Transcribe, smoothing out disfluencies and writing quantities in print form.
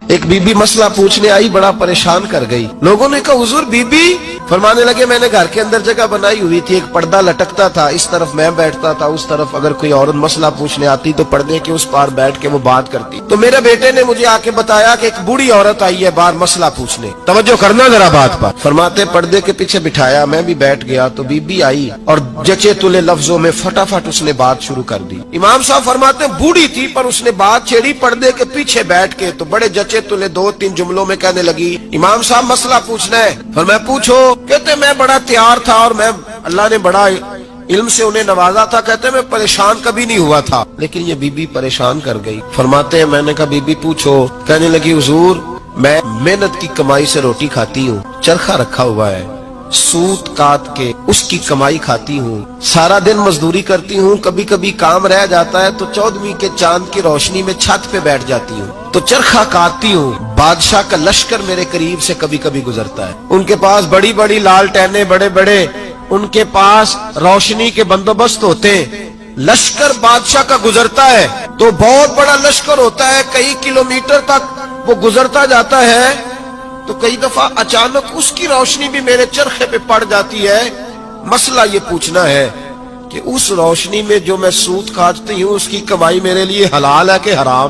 ایک be be مسئلہ پوچھنے آئی، بڑا پریشان کر گئی۔ لوگوں نے کہا حضور بی بی، فرمانے لگے میں نے گھر کے اندر جگہ بنائی ہوئی تھی، ایک پردہ لٹکتا تھا، اس طرف میں بیٹھتا تھا، اس طرف اگر کوئی عورت مسئلہ پوچھنے آتی تو پردے کے اس پار بیٹھ کے وہ بات کرتی۔ تو میرے بیٹے نے مجھے آ کے بتایا کہ ایک بوڑھی عورت آئی ہے باہر مسئلہ پوچھنے، توجہ کرنا ذرا بات پر۔ فرماتے پردے کے پیچھے بٹھایا، میں بھی بیٹھ گیا تو بی بی آئی اور جچے تلے لفظوں میں فٹافٹ اس نے بات شروع کر دی۔ امام صاحب فرماتے بوڑھی تھی پر اس نے بات چھیڑی پردے کے پیچھے بیٹھ کے، تو بڑے جچے تلے دو تین جملوں میں کہنے لگی امام صاحب مسئلہ پوچھنا ہے۔ فرمایا پوچھو۔ کہتے میں بڑا تیار تھا اور میں اللہ نے بڑا علم سے انہیں نوازا تھا، کہتے میں پریشان کبھی نہیں ہوا تھا، لیکن یہ بی بی پریشان کر گئی۔ فرماتے ہیں میں نے کہا بی بی پوچھو۔ کہنے لگی حضور میں محنت کی کمائی سے روٹی کھاتی ہوں، چرخہ رکھا ہوا ہے، سوت کاٹ کے اس کی کمائی کھاتی ہوں، سارا دن مزدوری کرتی ہوں، کبھی کبھی کام رہ جاتا ہے تو 14ویں کے چاند کی روشنی میں چھت پہ بیٹھ جاتی ہوں تو چرخہ کاٹتی ہوں۔ بادشاہ کا لشکر میرے قریب سے کبھی کبھی گزرتا ہے، ان کے پاس بڑی بڑی لالٹینیں، بڑے بڑے ان کے پاس روشنی کے بندوبست ہوتے ہیں۔ لشکر بادشاہ کا گزرتا ہے تو بہت بڑا لشکر ہوتا ہے، کئی کلومیٹر تک وہ گزرتا جاتا ہے، تو کئی دفعہ اچانک اس کی روشنی بھی میرے چرخے پہ پڑ جاتی ہے۔ مسئلہ یہ پوچھنا ہے کہ اس روشنی میں جو میں سود کاٹتی ہوں اس کی کمائی میرے لیے حلال ہے کہ حرام ہے؟